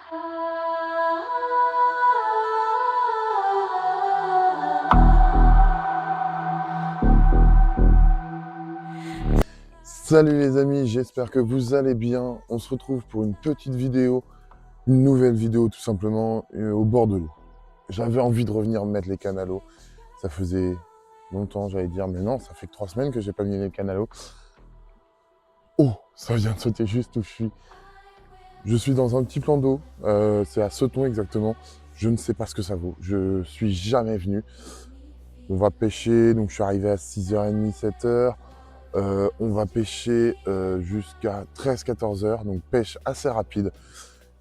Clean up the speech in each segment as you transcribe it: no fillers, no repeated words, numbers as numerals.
Salut les amis, j'espère que vous allez bien. On se retrouve pour une petite vidéo, une nouvelle vidéo tout simplement au bord de l'eau. J'avais envie de revenir mettre les cannes à l'eau. Ça faisait longtemps, j'allais dire, mais non, ça fait que 3 semaines que j'ai pas mis les cannes à l'eau. Oh, ça vient de sauter juste où je suis. Je suis dans un petit plan d'eau, c'est à Seton exactement. Je ne sais pas ce que ça vaut, je suis jamais venu. On va pêcher, donc je suis arrivé à 6h30, 7h. On va pêcher jusqu'à 13-14 heures, donc pêche assez rapide.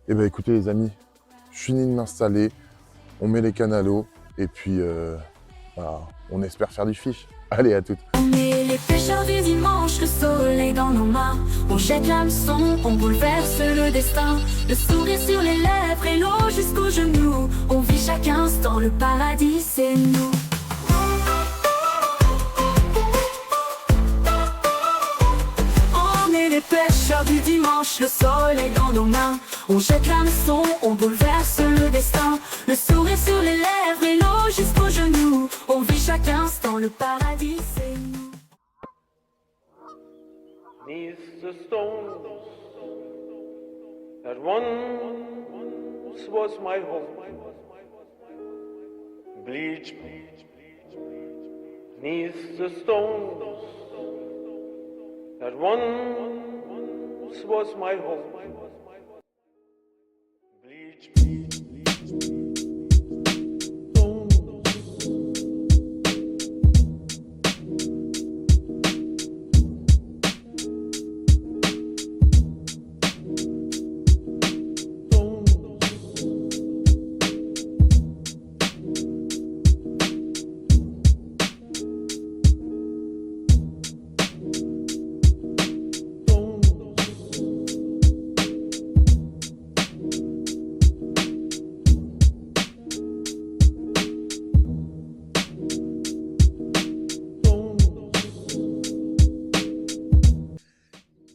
Et ben écoutez les amis, je finis de m'installer, on met les cannes à l'eau et puis voilà, on espère faire du fish. Allez, à toutes. On est les pêcheurs du dimanche, le soleil dans nos mains. On jette l'hameçon, on bouleverse le destin. Le sourire sur les lèvres et l'eau jusqu'aux genoux. On vit chaque instant, le paradis c'est nous. On est les pêcheurs du dimanche, le soleil dans nos mains. On jette l'hameçon, on bouleverse le destin. Le sourire sur les lèvres et l'eau jusqu'aux genoux. On vit chaque instant, le paradis c'est nous. 'Neath the stones that once was my home, bleach, 'neath the stones that once was my home, bleach,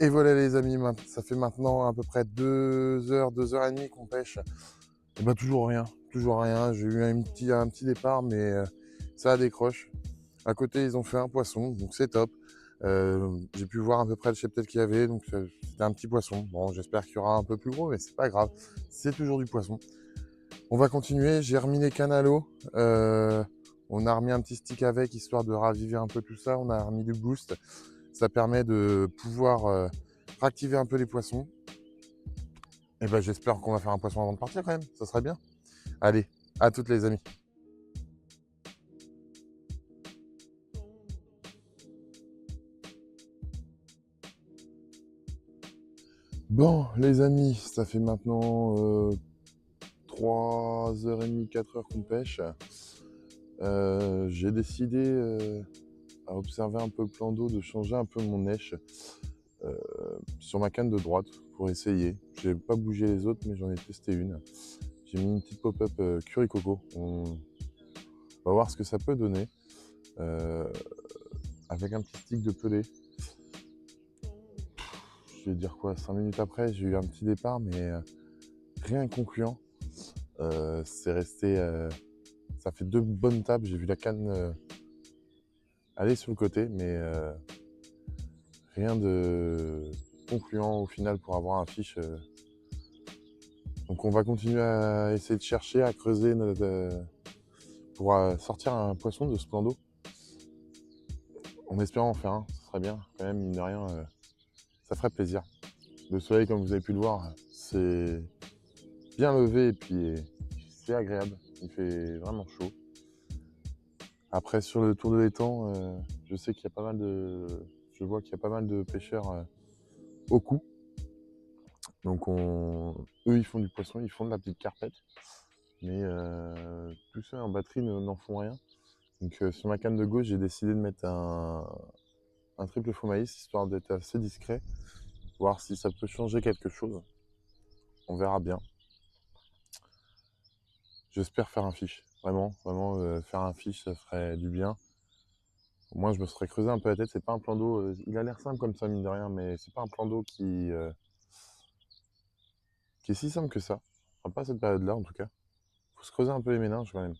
Et voilà les amis, ça fait maintenant à peu près 2 heures, 2h30 qu'on pêche. Et ben toujours rien, toujours rien. J'ai eu un petit départ, mais ça décroche. À côté, ils ont fait un poisson, donc c'est top. J'ai pu voir à peu près le cheptel qu'il y avait, donc c'était un petit poisson. Bon, j'espère qu'il y aura un peu plus gros, mais c'est pas grave. C'est toujours du poisson. On va continuer. J'ai remis les cannes à l'eau. On a remis un petit stick avec, histoire de raviver un peu tout ça. On a remis du boost. Ça permet de pouvoir réactiver un peu les poissons. Et ben j'espère qu'on va faire un poisson avant de partir quand même. Ça serait bien. Allez, à toutes les amis. Bon, les amis, ça fait maintenant 3h30, 4h qu'on pêche. J'ai décidé, à observer un peu le plan d'eau, de changer un peu mon èche sur ma canne de droite pour essayer. Je n'ai pas bougé les autres, mais j'en ai testé une. J'ai mis une petite pop-up curry coco. On va voir ce que ça peut donner avec un petit stick de pelé. Je vais dire quoi, 5 minutes après, j'ai eu un petit départ, mais rien de concluant. C'est resté, ça fait 2 bonnes tapes. J'ai vu la canne aller sur le côté, mais rien de concluant au final pour avoir un fish. Donc on va continuer à essayer de chercher, à creuser pour sortir un poisson de ce plan d'eau. En espérant en faire un, ce serait bien quand même, mine de rien, ça ferait plaisir. Le soleil, comme vous avez pu le voir, c'est bien levé et puis c'est agréable, il fait vraiment chaud. Après sur le tour de l'étang, je sais qu'il y a pas mal de... Je vois qu'il y a pas mal de pêcheurs au cou. Donc eux ils font du poisson, ils font de la petite carpette. Mais tous ceux en batterie n'en font rien. Donc sur ma canne de gauche, j'ai décidé de mettre un triple faux maïs, histoire d'être assez discret, voir si ça peut changer quelque chose. On verra bien. J'espère faire un fish, vraiment, faire un fish, ça ferait du bien. Au moins, je me serais creusé un peu la tête. C'est pas un plan d'eau, il a l'air simple comme ça, mine de rien, mais c'est pas un plan d'eau qui est si simple que ça. Enfin, pas cette période-là en tout cas. Faut se creuser un peu les méninges quand même.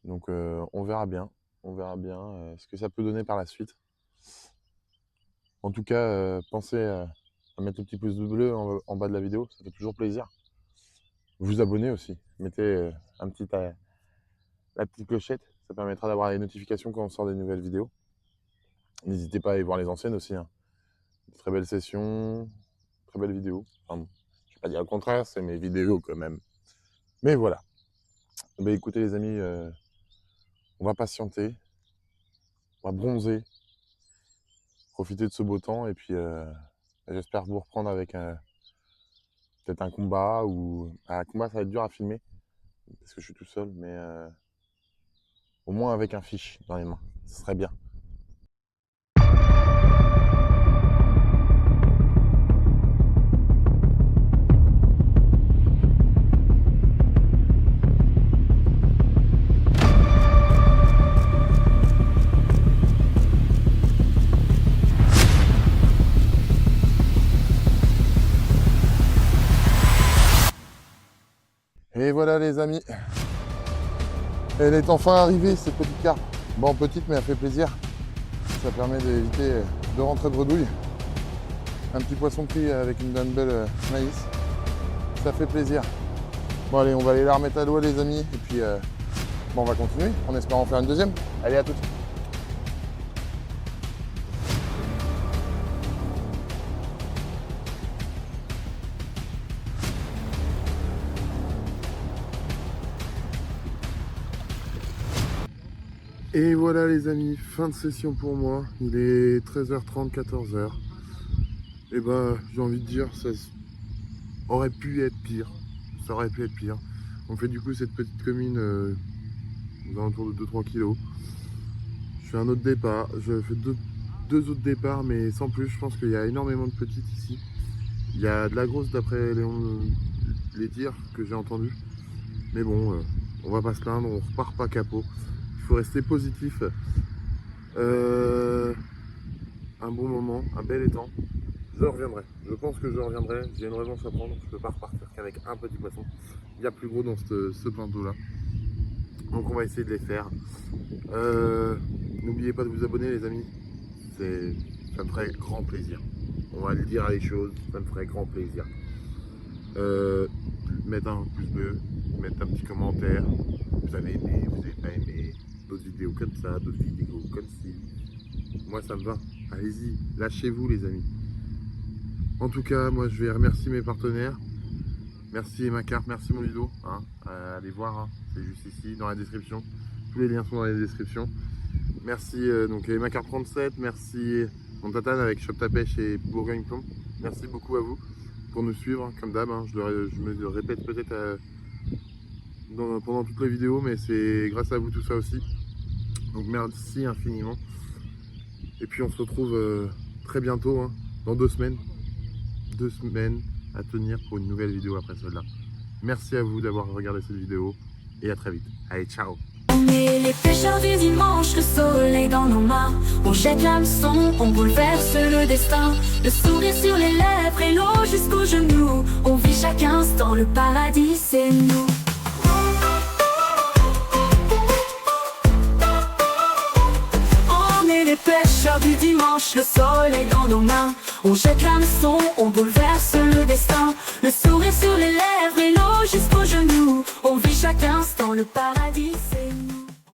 Donc on verra bien. On verra bien ce que ça peut donner par la suite. En tout cas, pensez à mettre le petit pouce bleu en bas de la vidéo, ça fait toujours plaisir. Vous abonner aussi. Mettez la petite clochette, ça permettra d'avoir les notifications quand on sort des nouvelles vidéos. N'hésitez pas à aller voir les anciennes aussi. Hein. Très belle session, très belle vidéo. Enfin, bon, je ne vais pas dire le contraire, c'est mes vidéos quand même. Mais voilà. Ben, écoutez les amis, on va patienter, on va bronzer, profiter de ce beau temps et puis j'espère vous reprendre avec peut-être un combat ou un combat, ça va être dur à filmer parce que je suis tout seul, mais au moins avec un fiche dans les mains, ce serait bien. Et voilà les amis, elle est enfin arrivée cette petite carpe. Bon, petite mais elle fait plaisir, ça permet d'éviter de rentrer bredouille. Un petit poisson pris avec une belle maïs, ça fait plaisir. Bon allez, on va aller la remettre à l'eau les amis, et puis bon, on va continuer en espérant faire une deuxième. Allez, à toutes. Et voilà les amis, fin de session pour moi, il est 13h30, 14h. Et ben j'ai envie de dire, ça aurait pu être pire, ça aurait pu être pire. On fait du coup cette petite commune aux alentours de 2-3 kg. Je fais un autre départ, je fais deux autres départs mais sans plus, je pense qu'il y a énormément de petites ici. Il y a de la grosse d'après les dires que j'ai entendus. Mais bon, on va pas se plaindre, on repart pas capot. Il faut rester positif. Un bon moment, un bel étang. Je reviendrai. Je pense que je reviendrai. J'ai une revanche à prendre. Je ne peux pas repartir qu'avec un petit poisson. Il y a plus gros dans ce plein d'eau là. Donc on va essayer de les faire. N'oubliez pas de vous abonner les amis. Ça me ferait grand plaisir. On va le dire les choses. Ça me ferait grand plaisir. Mettre un pouce bleu. Mettre un petit commentaire. Vous avez aimé, vous n'avez pas aimé. D'autres vidéos comme ça, d'autres vidéos comme ci. Moi ça me va, allez-y, lâchez-vous les amis. En tout cas, moi je vais remercier mes partenaires. Merci ma carte, merci mon Ludo. Hein. Allez voir, hein. C'est juste ici dans la description. Tous les liens sont dans la description. Merci donc ma carte 37, merci mon tatane avec Shop Ta Pêche et Bourgogne Plomb. Merci beaucoup à vous pour nous suivre, comme d'hab. Hein. Je me le répète peut-être pendant toutes les vidéos, mais c'est grâce à vous tout ça aussi. Donc merci infiniment. Et puis on se retrouve très bientôt, hein, dans 2 semaines. 2 semaines à tenir pour une nouvelle vidéo après celle-là. Merci à vous d'avoir regardé cette vidéo et à très vite. Allez, ciao! On est les pêcheurs du dimanche, le soleil dans nos mains. On jette l'hameçon, on bouleverse le destin. Le sourire sur les lèvres et l'eau jusqu'aux genoux. On vit chaque instant, le paradis c'est nous. Les pêcheurs du dimanche, le soleil dans nos mains. On jette l'hameçon, on bouleverse le destin. Le sourire sur les lèvres et l'eau jusqu'aux genoux. On vit chaque instant, le paradis.